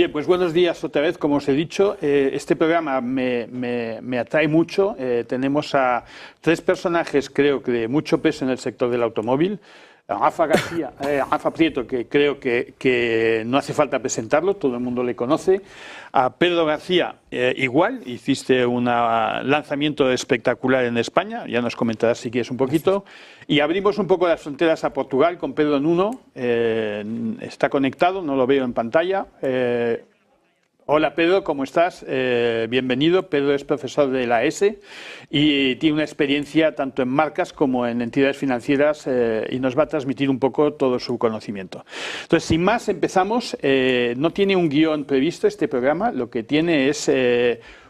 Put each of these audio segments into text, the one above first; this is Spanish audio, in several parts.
Bien, pues buenos días otra vez, como os he dicho. Este programa me atrae mucho. Tenemos a tres personajes, creo que de mucho peso en el sector del automóvil. Rafa Prieto, que creo que no hace falta presentarlo, todo el mundo le conoce. A Pedro García, igual, hiciste un lanzamiento espectacular en España, ya nos comentarás si quieres un poquito. Y abrimos un poco las fronteras a Portugal con Pedro Nuno, está conectado, no lo veo en pantalla. Hola Pedro, ¿cómo estás? Bienvenido. Pedro es profesor de la ESE y tiene una experiencia tanto en marcas como en entidades financieras y nos va a transmitir un poco todo su conocimiento. Entonces, sin más, empezamos. No tiene un guión previsto este programa, lo que tiene es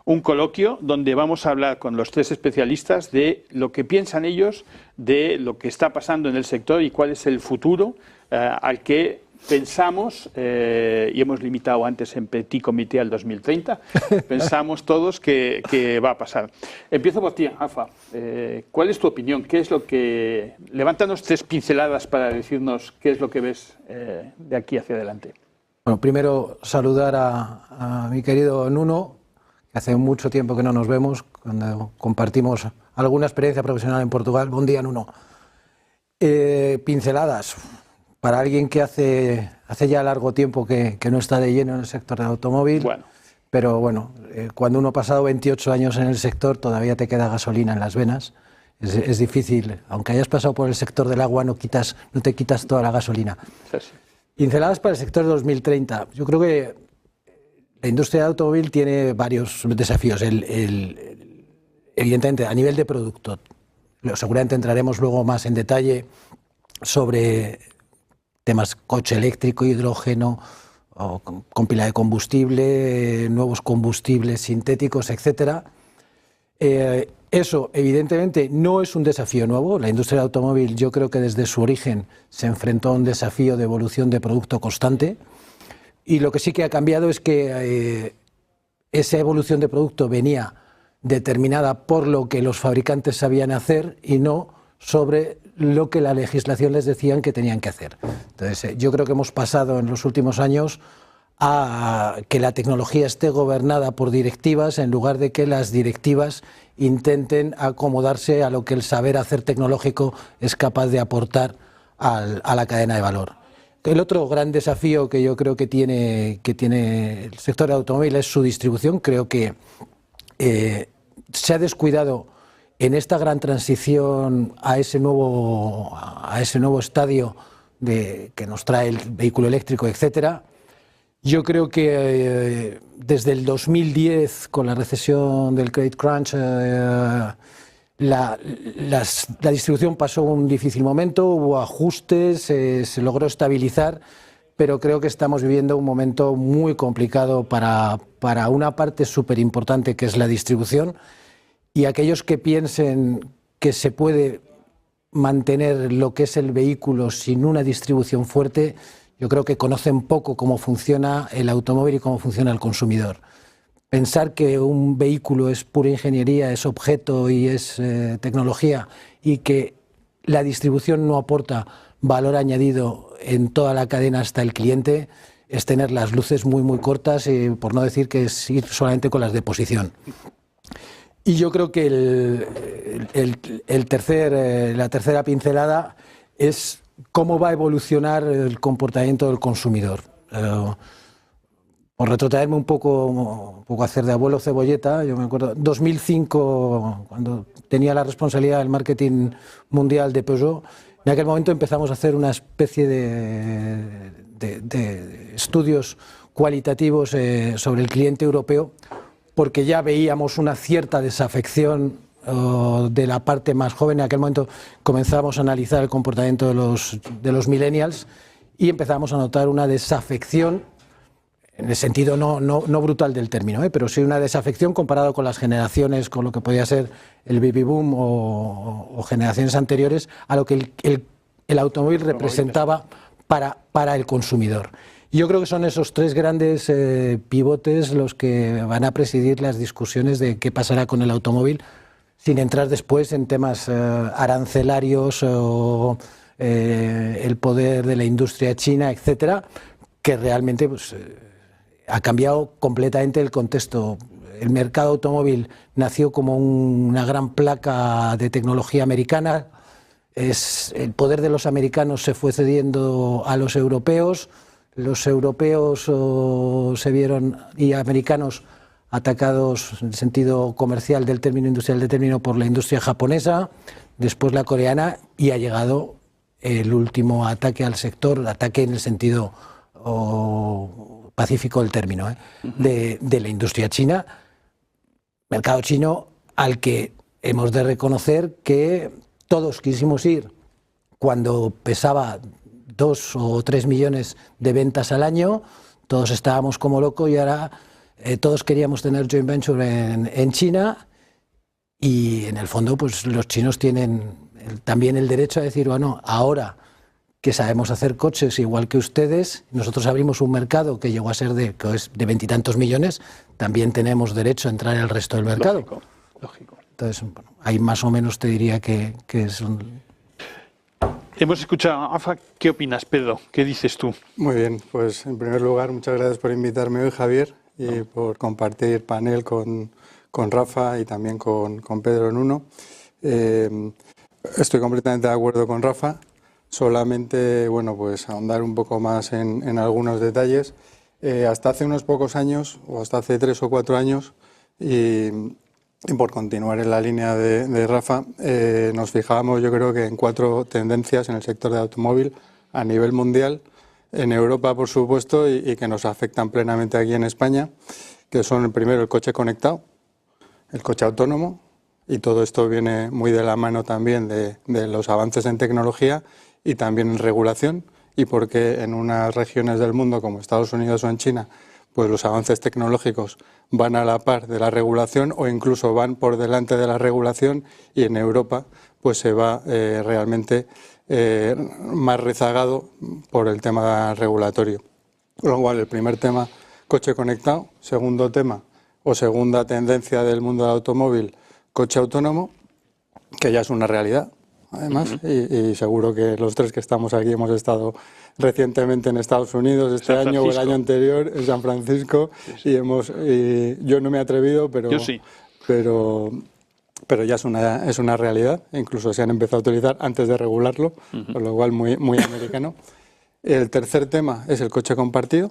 un coloquio donde vamos a hablar con los tres especialistas de lo que piensan ellos, de lo que está pasando en el sector y cuál es el futuro al que pensamos, y hemos limitado antes en petit comité al 2030, pensamos todos que va a pasar. Empiezo por ti, Rafa. ¿Cuál es tu opinión? ¿Qué es lo que... Levántanos tres pinceladas para decirnos qué es lo que ves de aquí hacia adelante. Bueno, primero saludar a mi querido Nuno, que hace mucho tiempo que no nos vemos, cuando compartimos alguna experiencia profesional en Portugal. Buen día, Nuno. Pinceladas. Para alguien que hace ya largo tiempo que no está de lleno en el sector del automóvil, bueno. Pero bueno, cuando uno ha pasado 28 años en el sector todavía te queda gasolina en las venas. Es difícil, aunque hayas pasado por el sector del agua, no te quitas toda la gasolina. Sí. Pinceladas para el sector de 2030. Yo creo que la industria del automóvil tiene varios desafíos. Evidentemente, a nivel de producto, seguramente entraremos luego más en detalle sobre temas coche eléctrico, hidrógeno, o con pila de combustible, nuevos combustibles sintéticos, etc. Eso, evidentemente, no es un desafío nuevo. La industria del automóvil, yo creo que desde su origen se enfrentó a un desafío de evolución de producto constante. Y lo que sí que ha cambiado es que esa evolución de producto venía determinada por lo que los fabricantes sabían hacer y no sobre lo que la legislación les decían que tenían que hacer. Entonces, yo creo que hemos pasado en los últimos años a que la tecnología esté gobernada por directivas en lugar de que las directivas intenten acomodarse a lo que el saber hacer tecnológico es capaz de aportar a la cadena de valor. El otro gran desafío que yo creo que tiene el sector del automóvil es su distribución. Creo que se ha descuidado en esta gran transición a ese nuevo estadio que nos trae el vehículo eléctrico, etcétera. Yo creo que desde el 2010, con la recesión del credit crunch, la distribución pasó un difícil momento, hubo ajustes, se logró estabilizar, pero creo que estamos viviendo un momento muy complicado para una parte súper importante que es la distribución. Y aquellos que piensen que se puede mantener lo que es el vehículo sin una distribución fuerte, yo creo que conocen poco cómo funciona el automóvil y cómo funciona el consumidor. Pensar que un vehículo es pura ingeniería, es objeto y es tecnología y que la distribución no aporta valor añadido en toda la cadena hasta el cliente es tener las luces muy, muy cortas y por no decir que es ir solamente con las de posición. Y yo creo que la tercera pincelada es cómo va a evolucionar el comportamiento del consumidor. Por retrotraerme un poco hacer de abuelo cebolleta, yo me acuerdo, 2005, cuando tenía la responsabilidad del marketing mundial de Peugeot, en aquel momento empezamos a hacer una especie de estudios cualitativos sobre el cliente europeo, porque ya veíamos una cierta desafección de la parte más joven. En aquel momento comenzamos a analizar el comportamiento de los millennials y empezamos a notar una desafección, en el sentido no brutal del término, pero sí una desafección comparado con las generaciones, con lo que podía ser el baby boom o generaciones anteriores, a lo que el automóvil representaba para el consumidor. Yo creo que son esos tres grandes pivotes los que van a presidir las discusiones de qué pasará con el automóvil, sin entrar después en temas arancelarios o el poder de la industria china, etcétera, que realmente pues, ha cambiado completamente el contexto. El mercado automóvil nació como una gran placa de tecnología americana. El poder de los americanos se fue cediendo a los europeos se vieron y americanos atacados en el sentido comercial del término industrial por la industria japonesa, después la coreana, y ha llegado el último ataque al sector, ataque en el sentido pacífico del término, de la industria china, mercado chino al que hemos de reconocer que todos quisimos ir cuando pesaba 2 o 3 millones de ventas al año, todos estábamos como locos y ahora todos queríamos tener joint venture en China, y en el fondo pues los chinos tienen también el derecho a decir, bueno, ahora que sabemos hacer coches igual que ustedes, nosotros abrimos un mercado que llegó a ser de 20 y tantos millones, también tenemos derecho a entrar en el resto del mercado. Lógico. Entonces, bueno, ahí más o menos te diría que son... Hemos escuchado a AFA. ¿Qué opinas, Pedro? ¿Qué dices tú? Muy bien, pues en primer lugar, muchas gracias por invitarme hoy, Javier, y por compartir panel con Rafa y también con Pedro en uno. Estoy completamente de acuerdo con Rafa, solamente, bueno, pues ahondar un poco más en algunos detalles. Hasta hace unos pocos años, o hasta hace 3 o 4 años, y por continuar en la línea de Rafa, nos fijábamos, yo creo que en 4 tendencias en el sector de automóvil a nivel mundial, en Europa por supuesto, y que nos afectan plenamente aquí en España, que son el primero, el coche conectado, el coche autónomo, y todo esto viene muy de la mano también de los avances en tecnología y también en regulación, y porque en unas regiones del mundo como Estados Unidos o en China, pues los avances tecnológicos van a la par de la regulación o incluso van por delante de la regulación, y en Europa pues se va realmente más rezagado por el tema regulatorio. Con lo cual, el primer tema, coche conectado. Segundo tema o segunda tendencia del mundo del automóvil, coche autónomo, que ya es una realidad. Además, y seguro que los 3 que estamos aquí hemos estado recientemente en Estados Unidos este año o el año anterior en San Francisco, sí. Y yo no me he atrevido, pero yo sí. pero ya es una realidad, incluso se han empezado a utilizar antes de regularlo, con lo cual muy americano. El tercer tema es el coche compartido,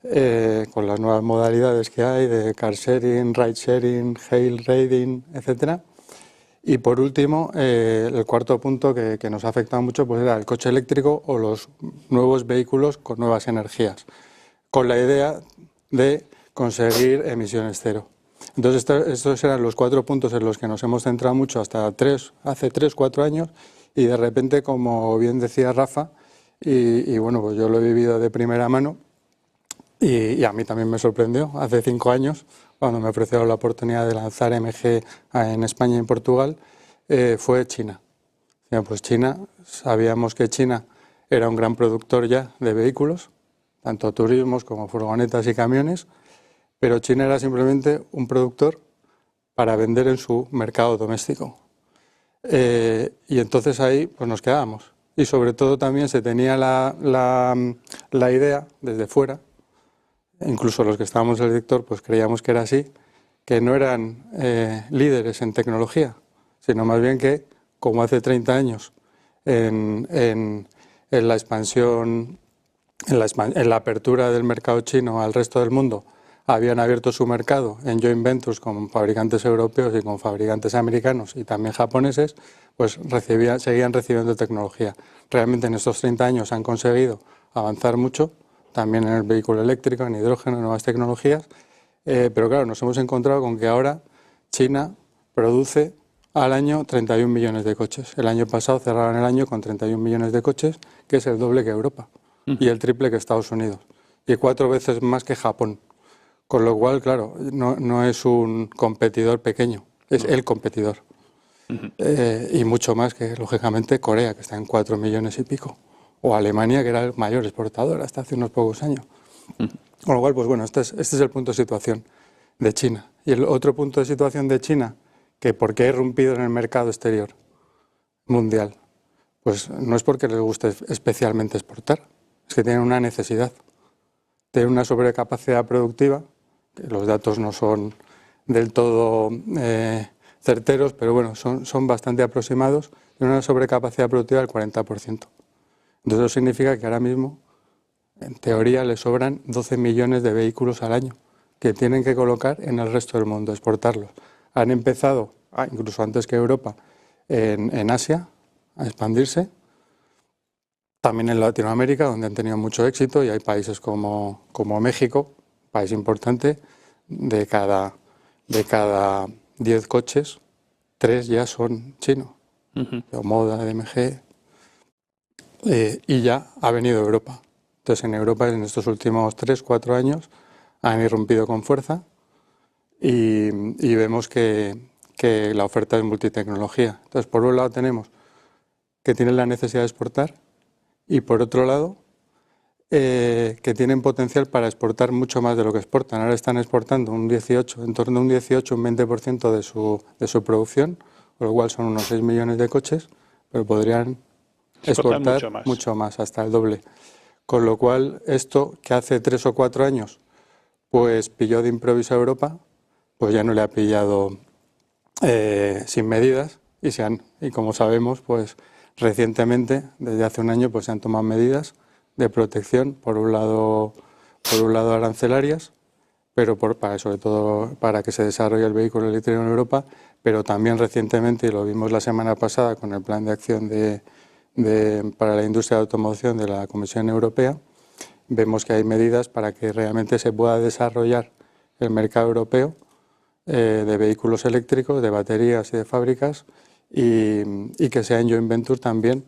con las nuevas modalidades que hay de car sharing, ride sharing, hail riding, etcétera. Y por último, el cuarto punto que nos ha afectado mucho pues era el coche eléctrico o los nuevos vehículos con nuevas energías, con la idea de conseguir emisiones cero. Entonces, estos eran los 4 puntos en los que nos hemos centrado mucho hasta hace 3 o 4 años, y de repente, como bien decía Rafa, y bueno, pues yo lo he vivido de primera mano, y a mí también me sorprendió hace 5 años, cuando me ofrecieron la oportunidad de lanzar MG en España y en Portugal, fue China. Pues China, sabíamos que China era un gran productor ya de vehículos, tanto turismos como furgonetas y camiones, pero China era simplemente un productor para vender en su mercado doméstico. Y entonces ahí pues nos quedábamos. Y sobre todo también se tenía la idea desde fuera, incluso los que estábamos en el sector pues creíamos que era así, que no eran líderes en tecnología, sino más bien que, como hace 30 años, en la expansión, en la apertura del mercado chino al resto del mundo, habían abierto su mercado en joint ventures con fabricantes europeos y con fabricantes americanos y también japoneses, pues seguían recibiendo tecnología. Realmente en estos 30 años han conseguido avanzar mucho, también en el vehículo eléctrico, en hidrógeno, en nuevas tecnologías, pero claro, nos hemos encontrado con que ahora China produce al año 31 millones de coches. El año pasado cerraron el año con 31 millones de coches, que es el doble que Europa y el triple que Estados Unidos, y 4 veces más que Japón. Con lo cual, claro, no es un competidor pequeño, es el competidor. Y mucho más que, lógicamente, Corea, que está en 4 millones y pico, o Alemania, que era el mayor exportador hasta hace unos pocos años. Con lo cual, pues bueno, este es el punto de situación de China. Y el otro punto de situación de China, que por qué ha irrumpido en el mercado exterior mundial, pues no es porque les guste especialmente exportar, es que tienen una necesidad. tienen una sobrecapacidad productiva, que los datos no son del todo certeros, pero bueno, son bastante aproximados, tienen una sobrecapacidad productiva del 40%. Entonces eso significa que ahora mismo, en teoría, les sobran 12 millones de vehículos al año que tienen que colocar en el resto del mundo, exportarlos. Han empezado, incluso antes que Europa, en Asia, a expandirse. También en Latinoamérica, donde han tenido mucho éxito, y hay países como México, país importante, de cada 10 coches, 3 ya son chinos. Omoda, DMG, y ya ha venido Europa. Entonces en Europa en estos últimos 3-4 años han irrumpido con fuerza y vemos que la oferta es multitecnología. Entonces por un lado tenemos que tienen la necesidad de exportar y por otro lado que tienen potencial para exportar mucho más de lo que exportan. Ahora están exportando en torno a un 18, un 20% de su producción, con lo cual son unos 6 millones de coches, pero podrían exportar mucho más, hasta el doble. Con lo cual, esto que hace 3 o 4 años pues pilló de improviso a Europa, pues ya no le ha pillado sin medidas y como sabemos, pues recientemente, desde hace un año, pues se han tomado medidas de protección, por un lado arancelarias, pero sobre todo para que se desarrolle el vehículo eléctrico en Europa, pero también recientemente, y lo vimos la semana pasada con el plan de acción para la industria de automoción de la Comisión Europea, vemos que hay medidas para que realmente se pueda desarrollar el mercado europeo de vehículos eléctricos, de baterías y de fábricas, y que sea en joint venture también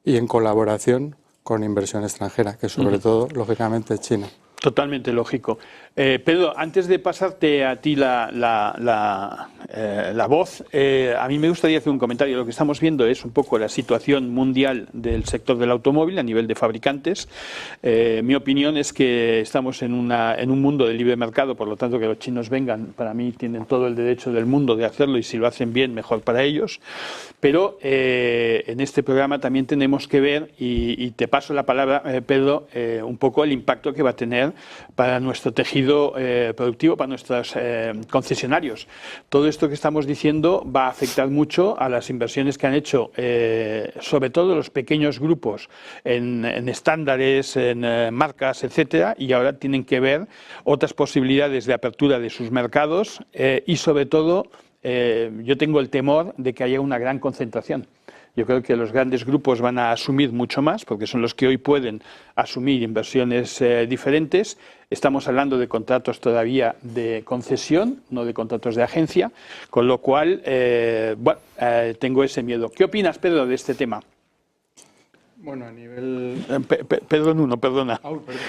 y en colaboración con inversión extranjera, que sobre todo, lógicamente, es China. Totalmente lógico. Pedro, antes de pasarte a ti la voz, a mí me gustaría hacer un comentario. Lo que estamos viendo es un poco la situación mundial del sector del automóvil a nivel de fabricantes. Mi opinión es que estamos en un mundo de libre mercado, por lo tanto que los chinos vengan, para mí tienen todo el derecho del mundo de hacerlo y si lo hacen bien, mejor para ellos. Pero en este programa también tenemos que ver, y te paso la palabra, Pedro, un poco el impacto que va a tener para nuestro tejido productivo, para nuestros concesionarios. Todo esto que estamos diciendo va a afectar mucho a las inversiones que han hecho, sobre todo los pequeños grupos en estándares, en marcas, etcétera, y ahora tienen que ver otras posibilidades de apertura de sus mercados y sobre todo yo tengo el temor de que haya una gran concentración. Yo creo que los grandes grupos van a asumir mucho más, porque son los que hoy pueden asumir inversiones diferentes. Estamos hablando de contratos todavía de concesión, no de contratos de agencia, con lo cual tengo ese miedo. ¿Qué opinas, Pedro, de este tema? Bueno, a nivel... Pedro Nuno, perdona. Oh, perdón.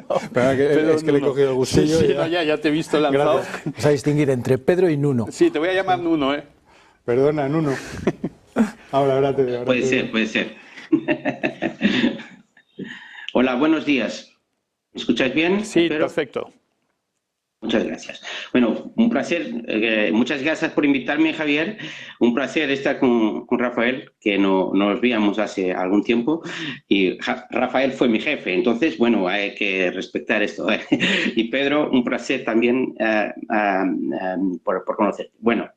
No, es que le he cogido el gustillo. Sí, ya te he visto lanzado. Vas a distinguir entre Pedro y Nuno. Sí, te voy a llamar Nuno, ¿eh? Perdona, Nuno. Ahora te veo. Puede ser. Hola, buenos días. ¿Me escucháis bien? Sí, espero. Perfecto. Muchas gracias. Bueno, un placer. Muchas gracias por invitarme, Javier. Un placer estar con Rafael, que no nos veíamos hace algún tiempo. Y Rafael fue mi jefe, entonces, bueno, hay que respetar esto. Y Pedro, un placer también por conocerte. Bueno,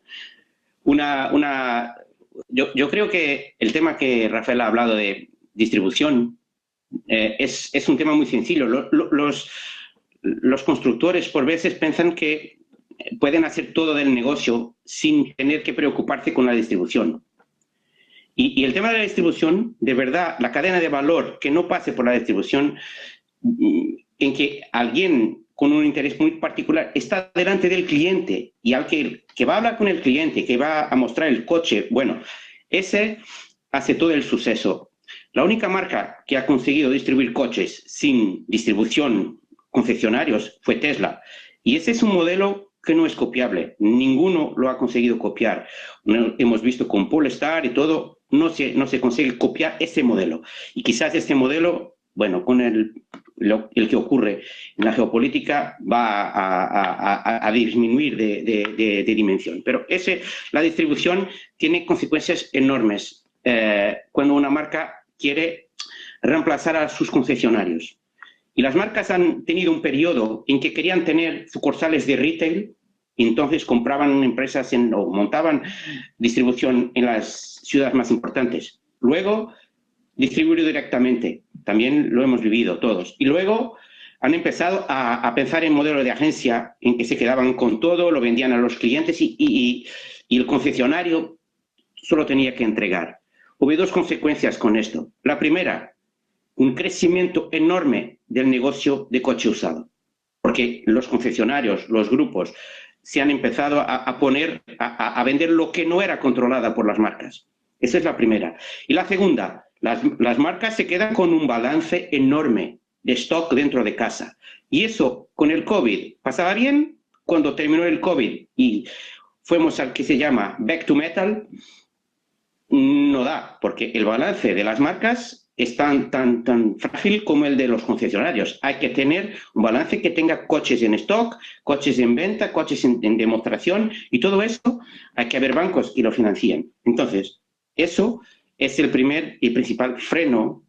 yo creo que el tema que Rafael ha hablado de distribución es un tema muy sencillo. Los constructores por veces piensan que pueden hacer todo del negocio sin tener que preocuparse con la distribución. Y el tema de la distribución, de verdad, la cadena de valor que no pase por la distribución, en que alguien con un interés muy particular está delante del cliente y al que va a hablar con el cliente, que va a mostrar el coche, bueno, ese hace todo el suceso. La única marca que ha conseguido distribuir coches sin distribución concesionarios fue Tesla. Y ese es un modelo que no es copiable. Ninguno lo ha conseguido copiar. Hemos visto con Polestar y todo, no se consigue copiar ese modelo. Y quizás este modelo, bueno, con el que ocurre en la geopolítica va a disminuir de dimensión. Pero la distribución tiene consecuencias enormes cuando una marca quiere reemplazar a sus concesionarios. Y las marcas han tenido un periodo en que querían tener sucursales de retail, y entonces compraban empresas o montaban distribución en las ciudades más importantes. Luego, distribuir directamente. También lo hemos vivido todos. Y luego han empezado a pensar en modelo de agencia, en que se quedaban con todo, lo vendían a los clientes y el concesionario solo tenía que entregar. Hubo dos consecuencias con esto. La primera, un crecimiento enorme del negocio de coche usado, porque los concesionarios, los grupos, se han empezado a vender lo que no era controlada por las marcas. Esa es la primera. Y la segunda, las marcas se quedan con un balance enorme de stock dentro de casa. Y eso con el COVID pasaba bien. Cuando terminó el COVID y fuimos al que se llama back to metal, no da, porque el balance de las marcas es tan frágil como el de los concesionarios. Hay que tener un balance que tenga coches en stock, coches en venta, coches en demostración, y todo eso hay que haber bancos que lo financien. Entonces, eso es el primer y principal freno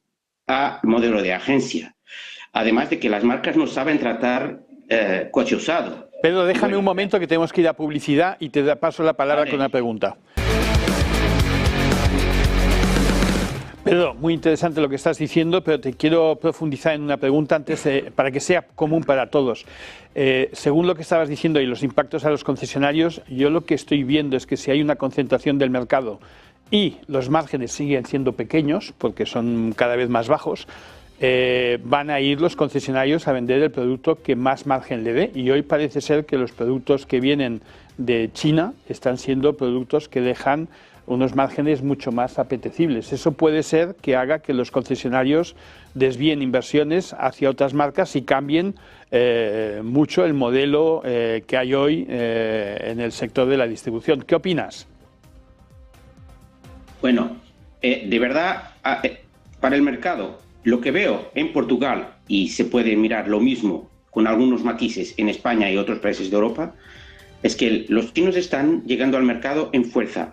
al modelo de agencia. Además de que las marcas no saben tratar coche usado. Pedro, déjame un momento que tenemos que ir a publicidad y te paso la palabra con una pregunta. Pedro, muy interesante lo que estás diciendo, pero te quiero profundizar en una pregunta antes para que sea común para todos. Según lo que estabas diciendo y los impactos a los concesionarios, yo lo que estoy viendo es que si hay una concentración del mercado y los márgenes siguen siendo pequeños, porque son cada vez más bajos, van a ir los concesionarios a vender el producto que más margen le dé. Y hoy parece ser que los productos que vienen de China están siendo productos que dejan unos márgenes mucho más apetecibles. Eso puede ser que haga que los concesionarios desvíen inversiones hacia otras marcas y cambien mucho el modelo que hay hoy en el sector de la distribución. ¿Qué opinas? Bueno, de verdad, para el mercado, lo que veo en Portugal, y se puede mirar lo mismo con algunos matices en España y otros países de Europa, es que los chinos están llegando al mercado en fuerza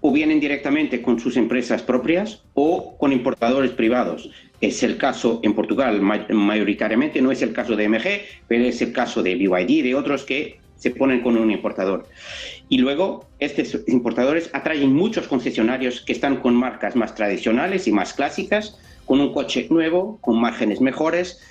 o vienen directamente con sus empresas propias o con importadores privados. Es el caso en Portugal mayoritariamente, no es el caso de MG, pero es el caso de BYD, de otros que se ponen con un importador. Y luego estos importadores atraen muchos concesionarios que están con marcas más tradicionales y más clásicas, con un coche nuevo, con márgenes mejores,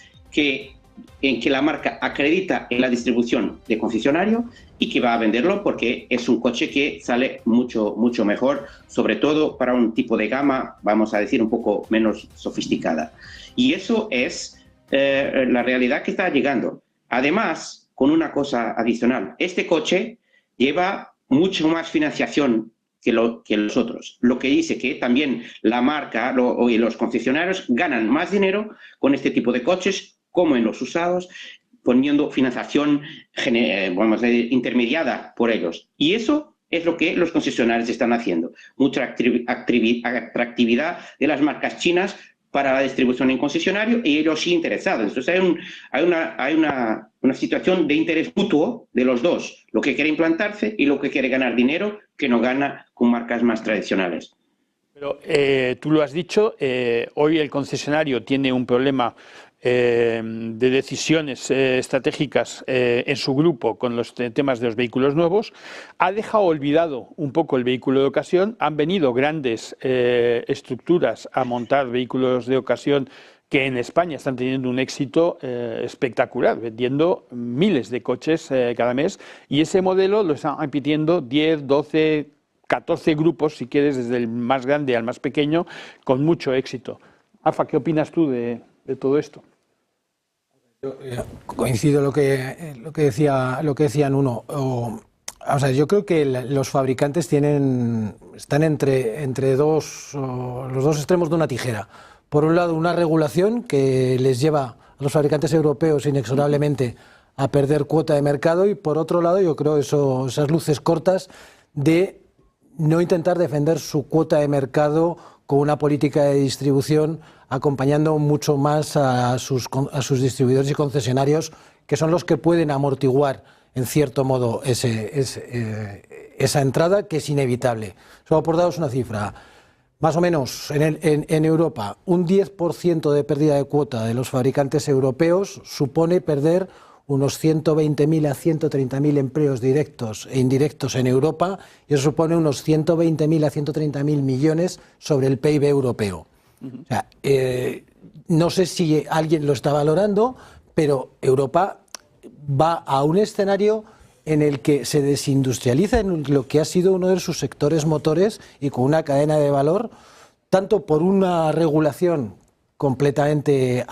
en que la marca acredita en la distribución de concesionario y que va a venderlo porque es un coche que sale mucho mejor, sobre todo para un tipo de gama, vamos a decir, un poco menos sofisticada. Y eso es la realidad que está llegando. Además, con una cosa adicional, este coche lleva mucho más financiación que los otros, lo que dice que también la marca y los concesionarios ganan más dinero con este tipo de coches, como en los usados, poniendo financiación vamos a decir, intermediada por ellos. Y eso es lo que los concesionarios están haciendo. Mucha atractividad de las marcas chinas para la distribución en concesionario y ellos sí interesados. Entonces hay una situación de interés mutuo de los dos, lo que quiere implantarse y lo que quiere ganar dinero que no gana con marcas más tradicionales. Pero tú lo has dicho, hoy el concesionario tiene un problema de decisiones estratégicas en su grupo con los temas de los vehículos nuevos, ha dejado olvidado un poco el vehículo de ocasión, han venido grandes estructuras a montar vehículos de ocasión que en España están teniendo un éxito espectacular, vendiendo miles de coches cada mes, y ese modelo lo están repitiendo 10, 12, 14 grupos, si quieres, desde el más grande al más pequeño, con mucho éxito. Alfa, ¿qué opinas tú de todo esto? Yo coincido lo que decía Nuno. O sea, yo creo que los fabricantes están entre los dos extremos de una tijera. Por un lado, una regulación que les lleva a los fabricantes europeos inexorablemente a perder cuota de mercado, y por otro lado, yo creo esas luces cortas de no intentar defender su cuota de mercado con una política de distribución acompañando mucho más a sus distribuidores y concesionarios, que son los que pueden amortiguar en cierto modo esa entrada, que es inevitable. Solo por daros una cifra, Más o menos en Europa, un 10% de pérdida de cuota de los fabricantes europeos supone perder unos 120.000 a 130.000 empleos directos e indirectos en Europa, y eso supone unos 120.000 a 130.000 millones sobre el PIB europeo. O sea, no sé si alguien lo está valorando, pero Europa va a un escenario en el que se desindustrializa en lo que ha sido uno de sus sectores motores y con una cadena de valor, tanto por una regulación completamente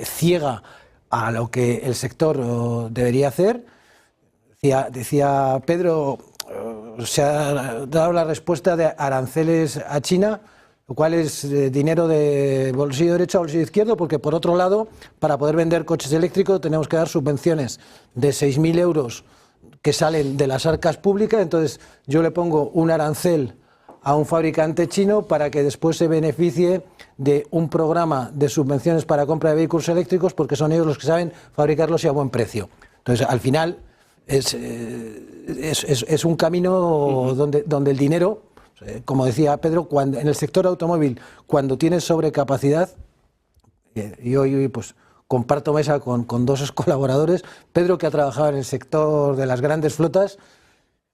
ciega a lo que el sector debería hacer. Decía Pedro, se ha dado la respuesta de aranceles a China, lo cual es dinero de bolsillo derecho a bolsillo izquierdo, porque por otro lado, para poder vender coches eléctricos tenemos que dar subvenciones de 6.000 euros que salen de las arcas públicas. Entonces yo le pongo un arancel a un fabricante chino para que después se beneficie de un programa de subvenciones para compra de vehículos eléctricos, porque son ellos los que saben fabricarlos y a buen precio. Entonces al final es un camino donde el dinero, como decía Pedro, cuando en el sector automóvil, cuando tienes sobrecapacidad, y hoy pues comparto mesa con dos colaboradores, Pedro, que ha trabajado en el sector de las grandes flotas,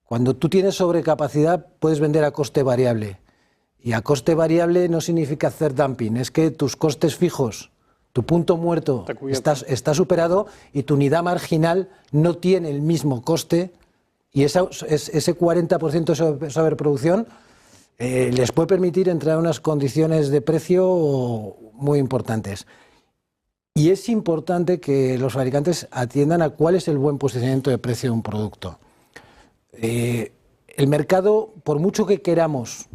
cuando tú tienes sobrecapacidad puedes vender a coste variable, y a coste variable no significa hacer dumping, es que tus costes fijos, tu punto muerto está superado y tu unidad marginal no tiene el mismo coste, y ese 40% de sobreproducción les puede permitir entrar a unas condiciones de precio muy importantes. Y es importante que los fabricantes atiendan a cuál es el buen posicionamiento de precio de un producto. El mercado, por mucho que queramos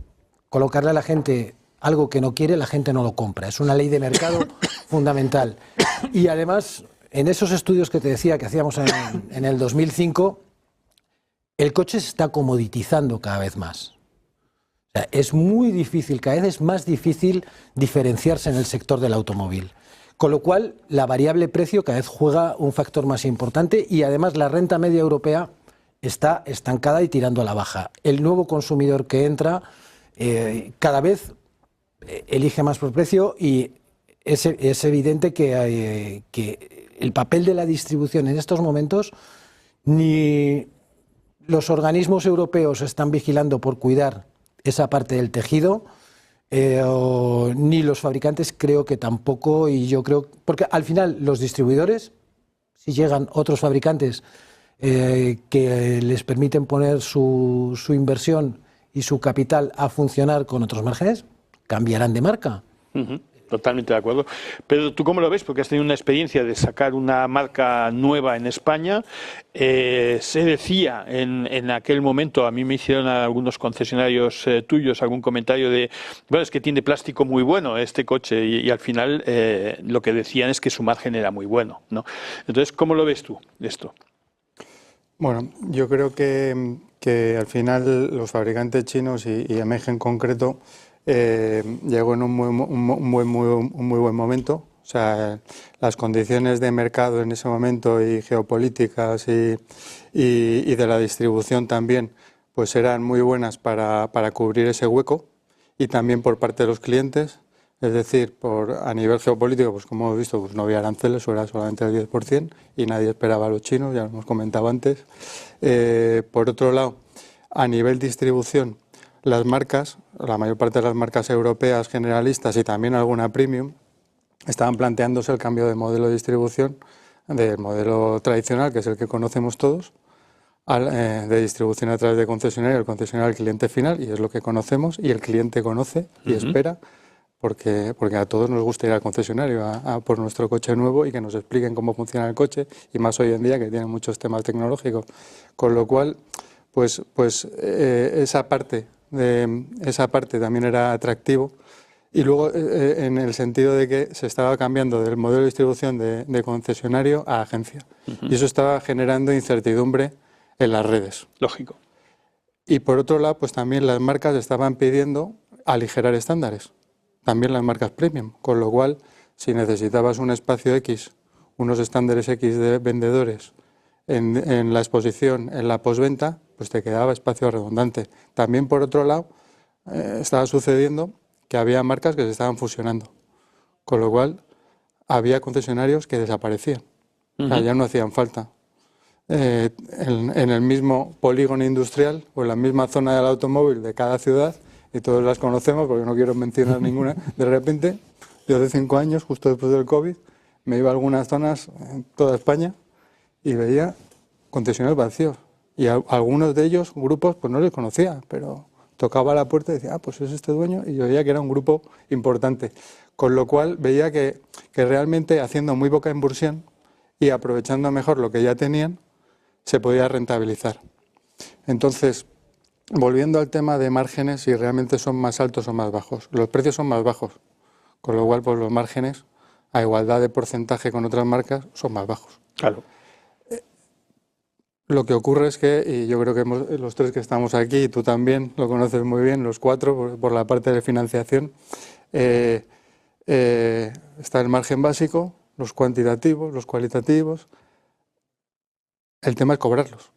colocarle a la gente algo que no quiere, la gente no lo compra. Es una ley de mercado fundamental. Y además, en esos estudios que te decía que hacíamos en el 2005, el coche se está comoditizando cada vez más. O sea, es muy difícil, cada vez es más difícil diferenciarse en el sector del automóvil. Con lo cual, la variable precio cada vez juega un factor más importante, y además la renta media europea está estancada y tirando a la baja. El nuevo consumidor que entra cada vez elige más por precio, y es evidente que el papel de la distribución en estos momentos, ni los organismos europeos están vigilando por cuidar esa parte del tejido, ni los fabricantes creo que tampoco, y yo creo, porque al final los distribuidores, si llegan otros fabricantes que les permiten poner su inversión y su capital a funcionar con otros márgenes, cambiarán de marca. Totalmente de acuerdo. Pero ¿tú cómo lo ves? Porque has tenido una experiencia de sacar una marca nueva en España. Se decía en aquel momento, a mí me hicieron algunos concesionarios tuyos algún comentario de, bueno, es que tiene plástico muy bueno este coche, y al final lo que decían es que su margen era muy bueno, ¿no? Entonces, ¿cómo lo ves tú esto? Bueno, yo creo que al final los fabricantes chinos y AMG en concreto llegó en un muy buen momento. O sea, las condiciones de mercado en ese momento y geopolíticas y de la distribución también, pues eran muy buenas para cubrir ese hueco, y también por parte de los clientes. Es decir, a nivel geopolítico, pues como hemos visto, pues no había aranceles, o era solamente el 10%, y nadie esperaba a los chinos, ya lo hemos comentado antes. Por otro lado, a nivel distribución, las marcas, la mayor parte de las marcas europeas generalistas y también alguna premium, estaban planteándose el cambio de modelo de distribución, del modelo tradicional, que es el que conocemos todos, de distribución a través de concesionario, el concesionario al cliente final, y es lo que conocemos, y el cliente conoce y espera, porque a todos nos gusta ir al concesionario a por nuestro coche nuevo y que nos expliquen cómo funciona el coche, y más hoy en día que tiene muchos temas tecnológicos. Con lo cual, esa parte también era atractivo. Y luego, en el sentido de que se estaba cambiando del modelo de distribución de concesionario a agencia. Y eso estaba generando incertidumbre en las redes. Lógico. Y por otro lado, pues también las marcas estaban pidiendo aligerar estándares. También las marcas premium. Con lo cual, si necesitabas un espacio X, unos estándares X de vendedores en la exposición, en la postventa, pues te quedaba espacio redundante. También, por otro lado, estaba sucediendo que había marcas que se estaban fusionando, con lo cual había concesionarios que desaparecían, o sea, ya no hacían falta. En el mismo polígono industrial o en la misma zona del automóvil de cada ciudad, y todos las conocemos porque no quiero mencionar ninguna, de repente, yo de 5 años, justo después del COVID, me iba a algunas zonas en toda España y veía concesionarios vacíos. Y a algunos de ellos, grupos, pues no les conocía, pero tocaba la puerta y decía, pues es este dueño, y yo veía que era un grupo importante. Con lo cual veía que realmente haciendo muy poca inversión y aprovechando mejor lo que ya tenían, se podía rentabilizar. Entonces, volviendo al tema de márgenes, si realmente son más altos o más bajos. Los precios son más bajos, con lo cual pues los márgenes, a igualdad de porcentaje con otras marcas, son más bajos. Claro. Lo que ocurre es que, y yo creo que los tres que estamos aquí, y tú también lo conoces muy bien, los cuatro, por la parte de financiación, está el margen básico, los cuantitativos, los cualitativos. El tema es cobrarlos.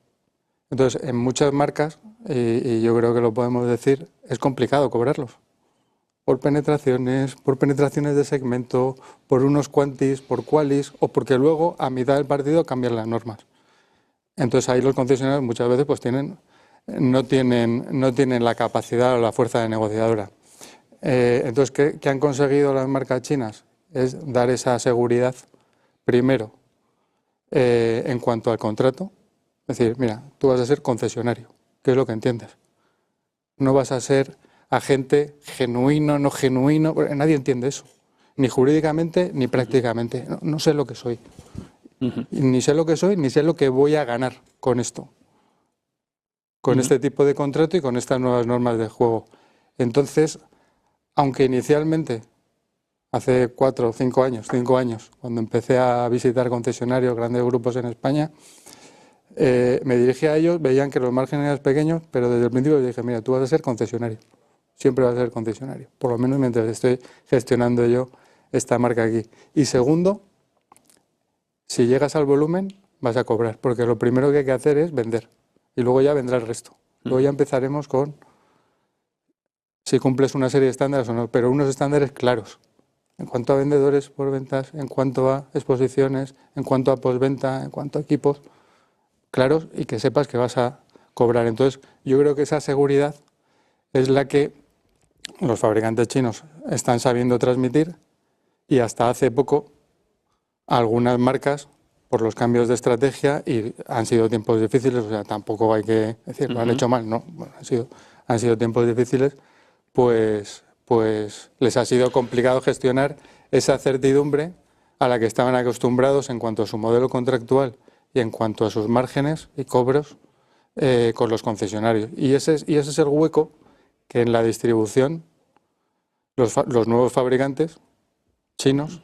Entonces, en muchas marcas, y yo creo que lo podemos decir, es complicado cobrarlos. Por penetraciones de segmento, por unos quantis, por qualis, o porque luego a mitad del partido cambian las normas. Entonces ahí los concesionarios muchas veces pues no tienen la capacidad o la fuerza de negociadora. Entonces, ¿qué han conseguido las marcas chinas? Es dar esa seguridad, primero, en cuanto al contrato. Es decir, mira, tú vas a ser concesionario, que es lo que entiendes. No vas a ser agente genuino, no genuino, porque nadie entiende eso. Ni jurídicamente, ni prácticamente. No sé lo que soy. Ni sé lo que soy, ni sé lo que voy a ganar con esto. Con este tipo de contrato y con estas nuevas normas de juego. Entonces, aunque inicialmente, hace 4 o 5 años, cuando empecé a visitar concesionarios, grandes grupos en España, me dirigí a ellos, veían que los márgenes eran pequeños, pero desde el principio les dije, mira, tú vas a ser concesionario, siempre vas a ser concesionario, por lo menos mientras estoy gestionando yo esta marca aquí. Y segundo, si llegas al volumen, vas a cobrar, porque lo primero que hay que hacer es vender, y luego ya vendrá el resto. Luego ya empezaremos con si cumples una serie de estándares o no, pero unos estándares claros, en cuanto a vendedores por ventas, en cuanto a exposiciones, en cuanto a postventa, en cuanto a equipos, claros, y que sepas que vas a cobrar. Entonces, yo creo que esa seguridad es la que los fabricantes chinos están sabiendo transmitir, y hasta hace poco algunas marcas, por los cambios de estrategia, y han sido tiempos difíciles, o sea, tampoco hay que decir, lo han hecho mal, no, bueno, han sido tiempos difíciles, pues les ha sido complicado gestionar esa certidumbre a la que estaban acostumbrados en cuanto a su modelo contractual y en cuanto a sus márgenes y cobros con los concesionarios. Y ese es el hueco que en la distribución los nuevos fabricantes chinos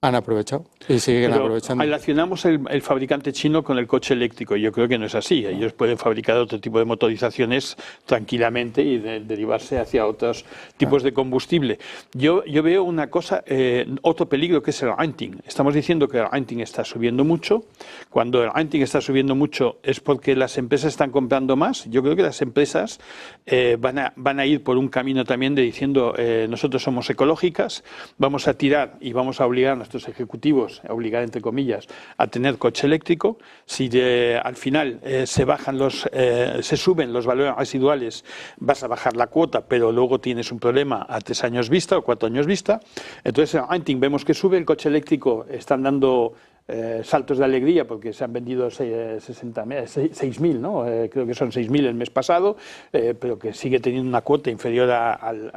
han aprovechado y siguen aprovechando. Relacionamos el fabricante chino con el coche eléctrico. Yo creo que no es así. Ellos pueden fabricar otro tipo de motorizaciones tranquilamente y derivarse hacia otros tipos de combustible. Yo veo una cosa, otro peligro, que es el renting. Estamos diciendo que el renting está subiendo mucho. Cuando el renting está subiendo mucho es porque las empresas están comprando más. Yo creo que las empresas van a ir por un camino también de diciendo nosotros somos ecológicas, vamos a tirar y vamos a obligar a nuestros ejecutivos, obligar entre comillas, a tener coche eléctrico. Si al final se suben los valores residuales, vas a bajar la cuota, pero luego tienes un problema a 3 años vista o 4 años vista. Entonces el renting vemos que sube, el coche eléctrico están dando saltos de alegría porque se han vendido 6.000, ¿no? Creo que son 6.000 el mes pasado, pero que sigue teniendo una cuota inferior al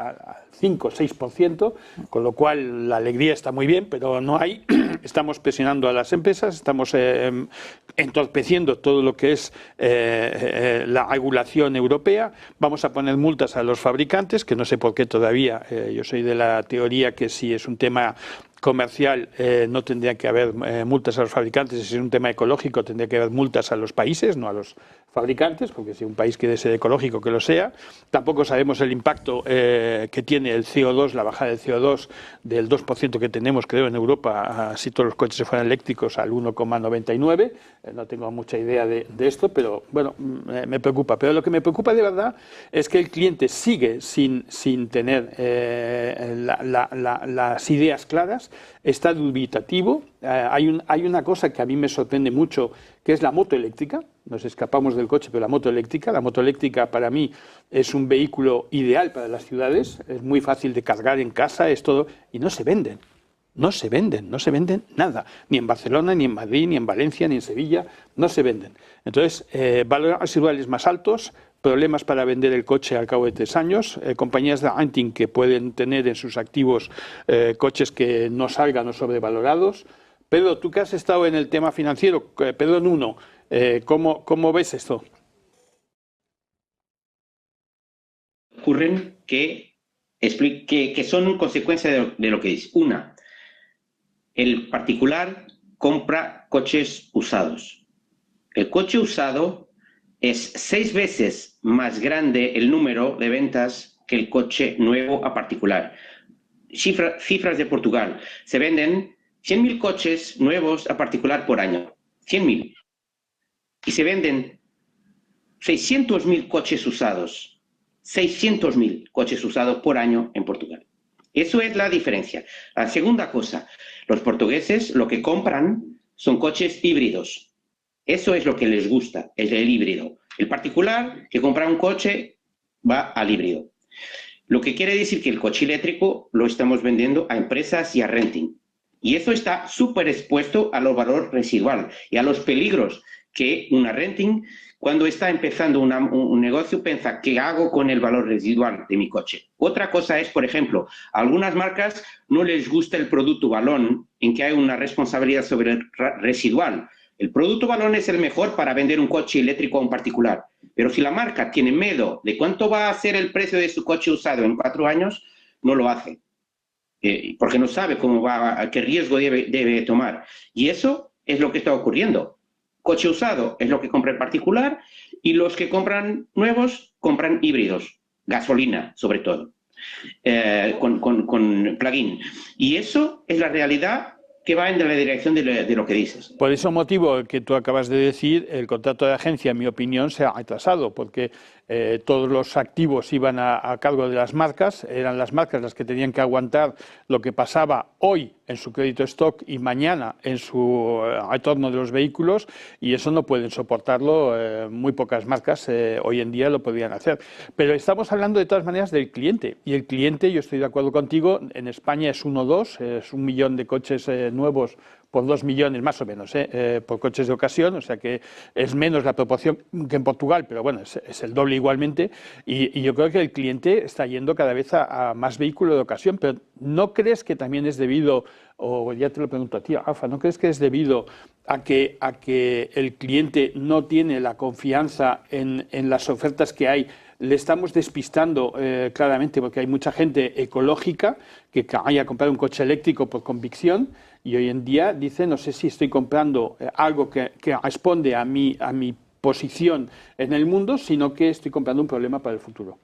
5 o 6%, con lo cual la alegría está muy bien, pero no hay. Estamos presionando a las empresas, estamos entorpeciendo todo lo que es la regulación europea. Vamos a poner multas a los fabricantes, que no sé por qué todavía. Yo soy de la teoría que si es un tema comercial no tendría que haber multas a los fabricantes, si es un tema ecológico tendría que haber multas a los países, no a los fabricantes, porque si un país quiere ser ecológico, que lo sea. Tampoco sabemos el impacto que tiene el CO2, la bajada del CO2 del 2% que tenemos, creo, en Europa, si todos los coches se fueran eléctricos, al 1,99. No tengo mucha idea de esto, pero bueno, me preocupa. Pero lo que me preocupa de verdad es que el cliente sigue sin tener las ideas claras, está dubitativo. Hay una cosa que a mí me sorprende mucho, que es la moto eléctrica. Nos escapamos del coche, pero la moto eléctrica para mí es un vehículo ideal para las ciudades, es muy fácil de cargar en casa, es todo, y no se venden nada, ni en Barcelona, ni en Madrid, ni en Valencia, ni en Sevilla, no se venden. Entonces, valores residuales más altos, problemas para vender el coche al cabo de 3 años, compañías de renting que pueden tener en sus activos coches que no salgan o sobrevalorados. Pedro, tú que has estado en el tema financiero, Pedro Nuno, ¿cómo ves esto? Ocurren que son consecuencia de lo que dice. Una, el particular compra coches usados. El coche usado es 6 veces más grande el número de ventas que el coche nuevo a particular. Cifras de Portugal. Se venden 100.000 coches nuevos a particular por año. 100.000. Y se venden 600.000 coches usados. 600.000 coches usados por año en Portugal. Eso es la diferencia. La segunda cosa, los portugueses lo que compran son coches híbridos. Eso es lo que les gusta, es el híbrido. El particular que compra un coche va al híbrido. Lo que quiere decir que el coche eléctrico lo estamos vendiendo a empresas y a renting. Y eso está súper expuesto a los valores residual y a los peligros que una renting, cuando está empezando un negocio, piensa, ¿qué hago con el valor residual de mi coche? Otra cosa es, por ejemplo, a algunas marcas no les gusta el producto balón, en que hay una responsabilidad sobre el residual. El producto balón es el mejor para vender un coche eléctrico a un particular. Pero si la marca tiene miedo de cuánto va a ser el precio de su coche usado en 4 años, no lo hace. Porque no sabe qué riesgo debe tomar. Y eso es lo que está ocurriendo. Coche usado es lo que compra el particular y los que compran nuevos compran híbridos, gasolina sobre todo, con plug-in. Y eso es la realidad que va en la dirección de lo que dices. Por ese motivo que tú acabas de decir, el contrato de agencia, en mi opinión, se ha retrasado, porque todos los activos iban a cargo de las marcas, eran las marcas las que tenían que aguantar lo que pasaba hoy en su crédito stock y mañana en su retorno de los vehículos, y eso no pueden soportarlo, muy pocas marcas hoy en día lo podrían hacer. Pero estamos hablando de todas maneras del cliente, y el cliente, yo estoy de acuerdo contigo, en España es 1,2, es 1 millón de coches nuevos por 2 millones más o menos, por coches de ocasión, o sea que es menos la proporción que en Portugal, pero bueno, es el doble igualmente, y yo creo que el cliente está yendo cada vez a más vehículos de ocasión, pero ¿no crees que también es debido, o ya te lo pregunto a ti, Rafa, ¿no crees que es debido a que el cliente no tiene la confianza en las ofertas que hay? Le estamos despistando claramente, porque hay mucha gente ecológica que vaya a comprar un coche eléctrico por convicción, y hoy en día dice, no sé si estoy comprando algo que responde a mi posición en el mundo, sino que estoy comprando un problema para el futuro.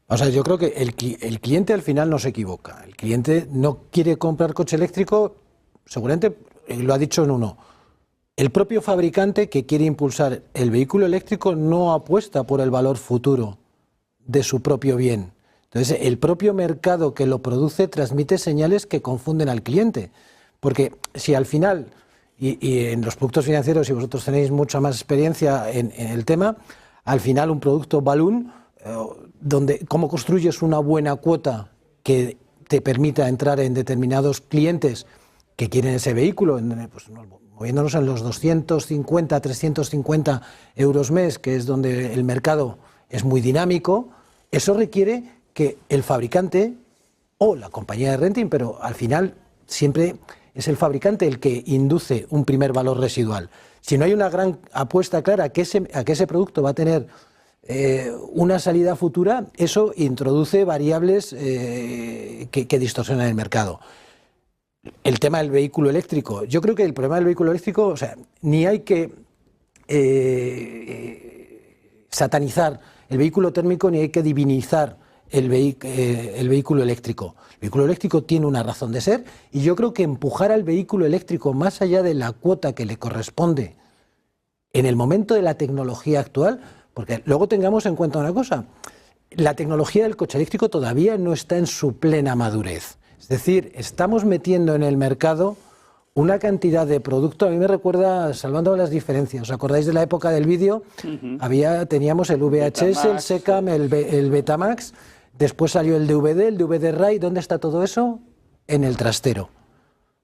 O sea, yo creo que el cliente al final no se equivoca. El cliente no quiere comprar coche eléctrico, seguramente lo ha dicho en uno. El propio fabricante que quiere impulsar el vehículo eléctrico no apuesta por el valor futuro de su propio bien. Entonces, el propio mercado que lo produce transmite señales que confunden al cliente. Porque si al final, y en los productos financieros, y vosotros tenéis mucha más experiencia en el tema, al final un producto balloon, donde cómo construyes una buena cuota que te permita entrar en determinados clientes que quieren ese vehículo, pues, moviéndonos en los 250, 350 euros mes, que es donde el mercado es muy dinámico, eso requiere que el fabricante o la compañía de renting, pero al final siempre es el fabricante el que induce un primer valor residual. Si no hay una gran apuesta clara a que ese producto va a tener una salida futura, eso introduce variables que distorsionan el mercado. el tema del vehículo eléctrico. Yo creo que el problema del vehículo eléctrico, o sea, ni hay que satanizar el vehículo térmico ni hay que divinizar el vehículo eléctrico. El vehículo eléctrico tiene una razón de ser y yo creo que empujar al vehículo eléctrico más allá de la cuota que le corresponde en el momento de la tecnología actual, porque luego tengamos en cuenta una cosa, la tecnología del coche eléctrico todavía no está en su plena madurez. Es decir, estamos metiendo en el mercado una cantidad de producto, a mí me recuerda, salvando las diferencias, ¿os acordáis de la época del vídeo? Teníamos el VHS, Betamax, el SECAM, el Betamax, después salió el DVD, el DVD-RAI, ¿dónde está todo eso? En el trastero.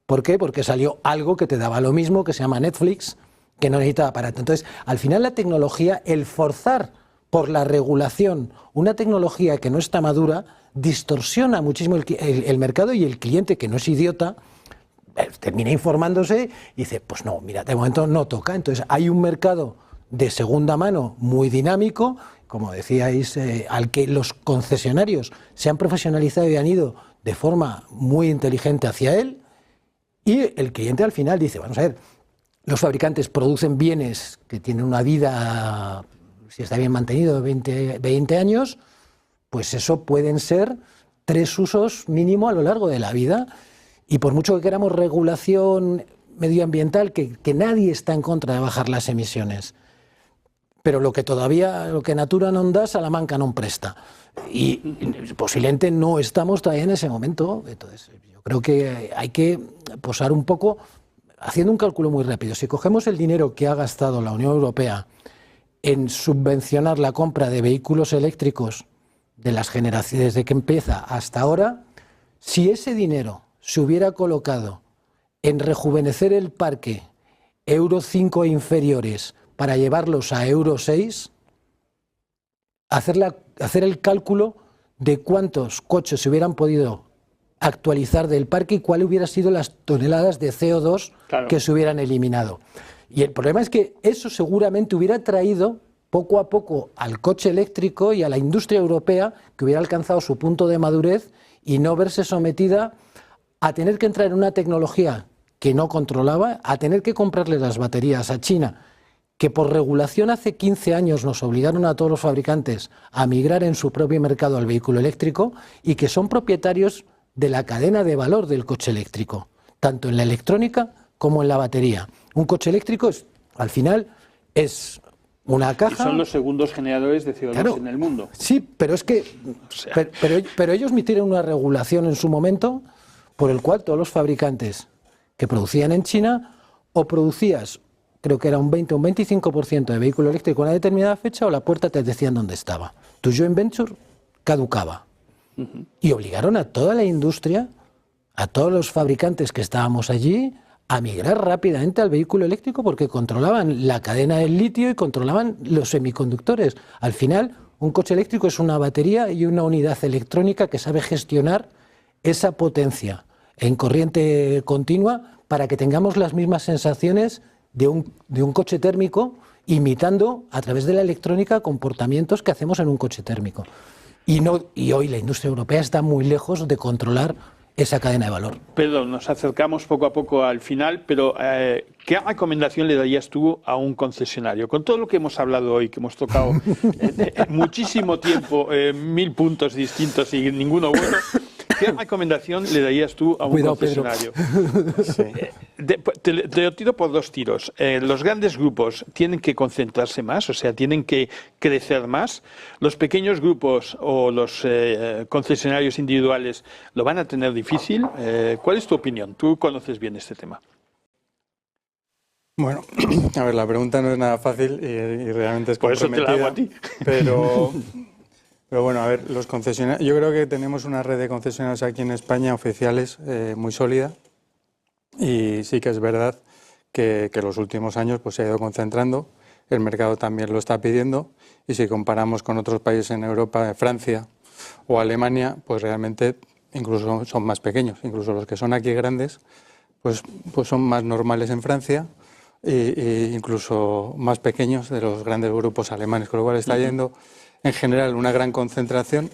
¿Por qué? Porque salió algo que te daba lo mismo, que se llama Netflix, que no necesitaba aparato. Entonces, al final la tecnología, el forzar por la regulación una tecnología que no está madura, distorsiona muchísimo el mercado y el cliente, que no es idiota, termina informándose y dice, pues no, mira, de momento no toca. Entonces hay un mercado de segunda mano muy dinámico, como decíais, al que los concesionarios se han profesionalizado y han ido de forma muy inteligente hacia él, y el cliente al final dice, vamos a ver, los fabricantes producen bienes que tienen una vida, si está bien mantenido, 20 años, pues eso pueden ser 3 usos mínimo a lo largo de la vida. Y por mucho que queramos regulación medioambiental, que nadie está en contra de bajar las emisiones, pero lo que natura non dá, Salamanca non presta. Y posiblemente no estamos todavía en ese momento. Entonces, yo creo que hay que posar un poco, haciendo un cálculo muy rápido. Si cogemos el dinero que ha gastado la Unión Europea en subvencionar la compra de vehículos eléctricos de las generaciones desde que empieza hasta ahora, si ese dinero se hubiera colocado en rejuvenecer el parque Euro 5 e inferiores para llevarlos a Euro 6, hacer el cálculo de cuántos coches se hubieran podido actualizar del parque y cuáles hubieran sido las toneladas de CO2 que se hubieran eliminado. Y el problema es que eso seguramente hubiera traído poco a poco al coche eléctrico y a la industria europea, que hubiera alcanzado su punto de madurez y no verse sometida a tener que entrar en una tecnología que no controlaba, a tener que comprarle las baterías a China, que por regulación hace 15 años nos obligaron a todos los fabricantes a migrar en su propio mercado al vehículo eléctrico y que son propietarios de la cadena de valor del coche eléctrico, tanto en la electrónica como en la batería. Un coche eléctrico, al final, es una caja. Y son los segundos generadores de CO2 en el mundo. Sí, pero es que pero ellos emitieron una regulación en su momento por el cual todos los fabricantes que producían en China, o producías, creo que era un 20 o un 25% de vehículo eléctrico a una determinada fecha, o la puerta te decían dónde estaba. Tu joint venture caducaba. Y obligaron a toda la industria, a todos los fabricantes que estábamos allí, a migrar rápidamente al vehículo eléctrico porque controlaban la cadena del litio y controlaban los semiconductores. Al final, un coche eléctrico es una batería y una unidad electrónica que sabe gestionar esa potencia en corriente continua para que tengamos las mismas sensaciones de un coche térmico, imitando a través de la electrónica comportamientos que hacemos en un coche térmico. Y hoy la industria europea está muy lejos de controlar esa cadena de valor. Perdón, nos acercamos poco a poco al final, pero ¿qué recomendación le darías tú a un concesionario? Con todo lo que hemos hablado hoy, que hemos tocado muchísimo tiempo, 1000 puntos distintos y ninguno bueno, ¿qué recomendación le darías tú a un concesionario? Sí. Te lo tiro por 2 tiros. Los grandes grupos tienen que concentrarse más, o sea, tienen que crecer más. Los pequeños grupos o los concesionarios individuales lo van a tener difícil. ¿Cuál es tu opinión? Tú conoces bien este tema. Bueno, a ver, la pregunta no es nada fácil y realmente es comprometida. Por eso te la hago a ti. Pero bueno, a ver, los concesionarios, yo creo que tenemos una red de concesionarios aquí en España oficiales muy sólida, y sí que es verdad que los últimos años pues se ha ido concentrando, el mercado también lo está pidiendo, y si comparamos con otros países en Europa, Francia o Alemania, pues realmente incluso son más pequeños, incluso los que son aquí grandes, pues son más normales en Francia e incluso más pequeños de los grandes grupos alemanes, con lo cual está yendo en general una gran concentración.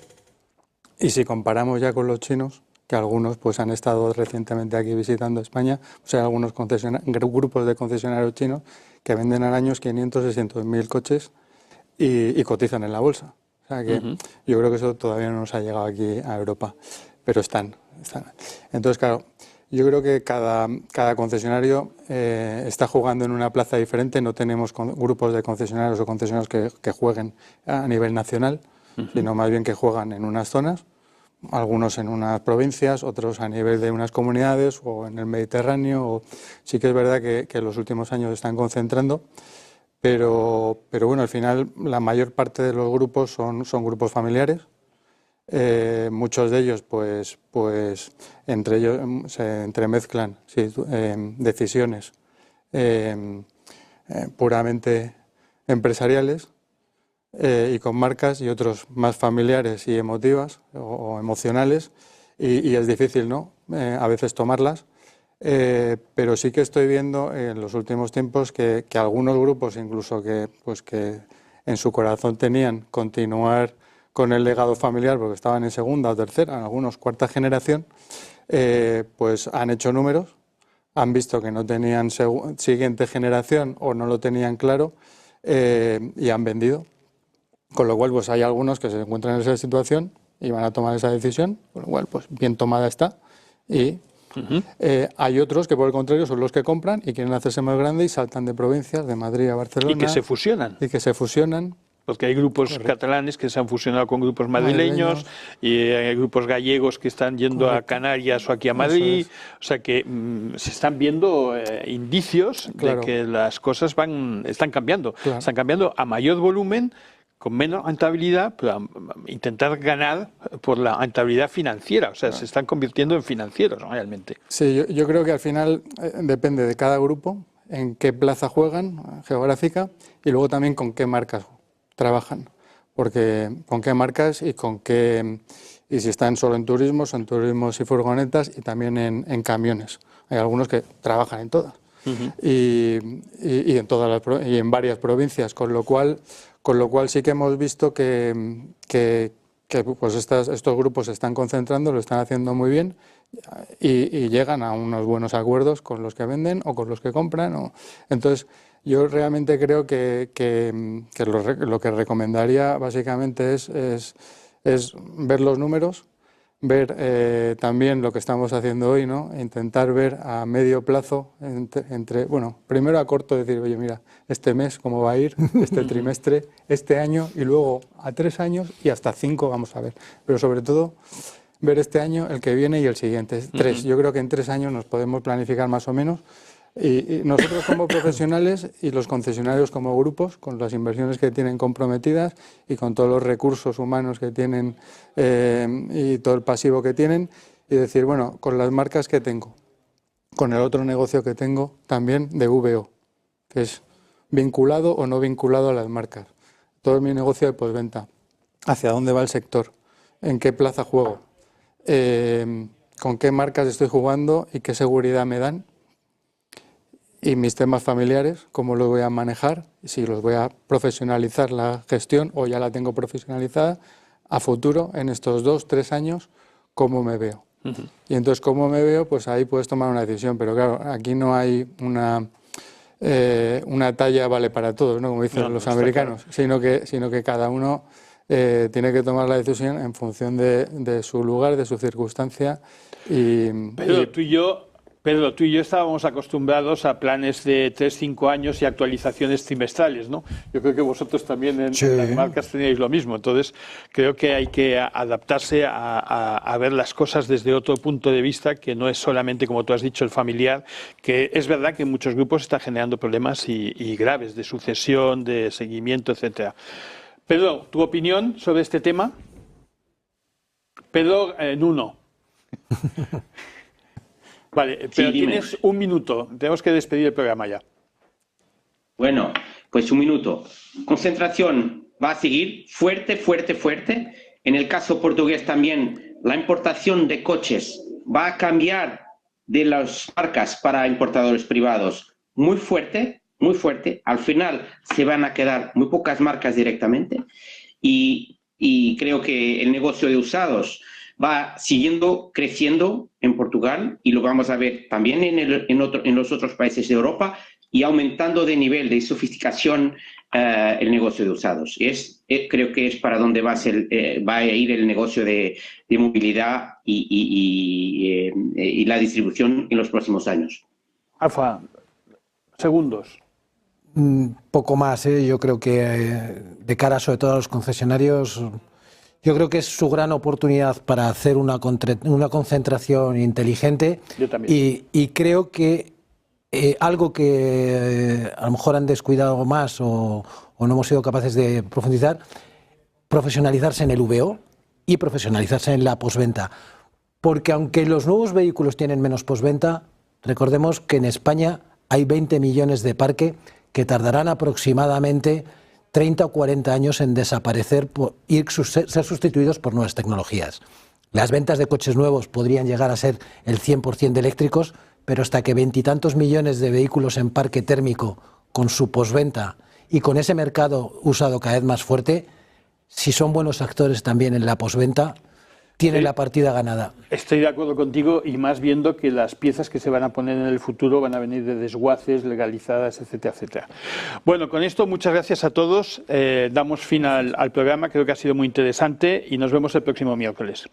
Y si comparamos ya con los chinos, que algunos pues han estado recientemente aquí visitando España. O sea, algunos grupos de concesionarios chinos que venden al año 500, 600.000 coches y cotizan en la bolsa. O sea que yo creo que eso todavía no nos ha llegado aquí a Europa, pero están. Entonces, claro, yo creo que cada concesionario está jugando en una plaza diferente. No tenemos grupos de concesionarios o concesionarios que jueguen a nivel nacional, sino más bien que juegan en unas zonas, algunos en unas provincias, otros a nivel de unas comunidades o en el Mediterráneo. Sí que es verdad que en los últimos años se están concentrando, pero bueno, al final la mayor parte de los grupos son grupos familiares. Muchos de ellos pues entre ellos se entremezclan decisiones puramente empresariales y con marcas, y otros más familiares y emotivas o emocionales, y es difícil, ¿no? A veces tomarlas, pero sí que estoy viendo en los últimos tiempos que algunos grupos, incluso que en su corazón tenían continuar con el legado familiar porque estaban en segunda o tercera, algunos cuarta generación, pues han hecho números, han visto que no tenían siguiente generación o no lo tenían claro, y han vendido. Con lo cual, pues hay algunos que se encuentran en esa situación y van a tomar esa decisión, con lo cual, pues bien tomada está. Y hay otros que, por el contrario, son los que compran y quieren hacerse más grandes y saltan de provincias, de Madrid a Barcelona. Y que se fusionan. Porque hay grupos catalanes que se han fusionado con grupos madrileños y hay grupos gallegos que están yendo a Canarias o aquí a Madrid. O sea que se están viendo indicios de que las cosas están cambiando. Están cambiando a mayor volumen, con menos rentabilidad, pero a intentar ganar por la rentabilidad financiera. O sea, se están convirtiendo en financieros realmente. Sí, yo creo que al final depende de cada grupo, en qué plaza juegan geográfica y luego también con qué marcas trabajan, porque con qué marcas y si están solo en turismos y furgonetas, y también en camiones. Hay algunos que trabajan en todas y en varias provincias, con lo cual sí que hemos visto que pues estos grupos se están concentrando, lo están haciendo muy bien y llegan a unos buenos acuerdos con los que venden o con los que compran. Entonces, yo realmente creo que lo que recomendaría básicamente es ver los números, ver también lo que estamos haciendo hoy, ¿no? Intentar ver a medio plazo, primero a corto, decir, oye, mira, este mes cómo va a ir, este trimestre, este año, y luego a 3 años y hasta 5 vamos a ver. Pero sobre todo ver este año, el que viene y el siguiente. 3. Yo creo que en 3 años nos podemos planificar más o menos. Y nosotros como profesionales y los concesionarios como grupos, con las inversiones que tienen comprometidas y con todos los recursos humanos que tienen y todo el pasivo que tienen, y decir, bueno, con las marcas que tengo, con el otro negocio que tengo también de VO, que es vinculado o no vinculado a las marcas, todo mi negocio de postventa, hacia dónde va el sector, en qué plaza juego, con qué marcas estoy jugando y qué seguridad me dan. Y mis temas familiares, cómo los voy a manejar, si los voy a profesionalizar la gestión o ya la tengo profesionalizada, a futuro, en estos 2, 3 años, cómo me veo. Y entonces, cómo me veo, pues ahí puedes tomar una decisión. Pero claro, aquí no hay una talla vale para todos, ¿no? Como dicen los americanos, claro. sino que cada uno tiene que tomar la decisión en función de su lugar, de su circunstancia. Pedro, tú y yo estábamos acostumbrados a planes de 3-5 años y actualizaciones trimestrales, ¿no? Yo creo que vosotros también en las marcas teníais lo mismo. Entonces, creo que hay que adaptarse a ver las cosas desde otro punto de vista, que no es solamente, como tú has dicho, el familiar, que es verdad que en muchos grupos está generando problemas y graves de sucesión, de seguimiento, etcétera. Pedro, ¿tu opinión sobre este tema? Pedro, Nuno. Vale, pero sí, tienes un minuto. Tenemos que despedir el programa ya. Bueno, pues un minuto. Concentración va a seguir fuerte, fuerte, fuerte. En el caso portugués también, la importación de coches va a cambiar de las marcas para importadores privados muy fuerte, muy fuerte. Al final se van a quedar muy pocas marcas directamente y creo que el negocio de usados va siguiendo creciendo en Portugal y lo vamos a ver también en los otros países de Europa y aumentando de nivel de sofisticación el negocio de usados. Creo que es para donde va a ir el negocio de movilidad y la distribución en los próximos años. Rafa, segundos. Poco más, ¿eh? Yo creo que de cara sobre todo a los concesionarios, yo creo que es su gran oportunidad para hacer una concentración inteligente. Yo también. Y creo que algo que a lo mejor han descuidado más o no hemos sido capaces de profundizar, profesionalizarse en el VO y profesionalizarse en la posventa. Porque aunque los nuevos vehículos tienen menos posventa, recordemos que en España hay 20 millones de parque que tardarán aproximadamente 30 o 40 años en desaparecer y ser sustituidos por nuevas tecnologías. Las ventas de coches nuevos podrían llegar a ser el 100% de eléctricos, pero hasta que 20 y tantos millones de vehículos en parque térmico con su posventa y con ese mercado usado cada vez más fuerte, si son buenos actores también en la posventa, tienen la partida ganada. Estoy de acuerdo contigo y más viendo que las piezas que se van a poner en el futuro van a venir de desguaces, legalizadas, etcétera, etcétera. Bueno, con esto muchas gracias a todos. Damos fin al programa, creo que ha sido muy interesante y nos vemos el próximo miércoles.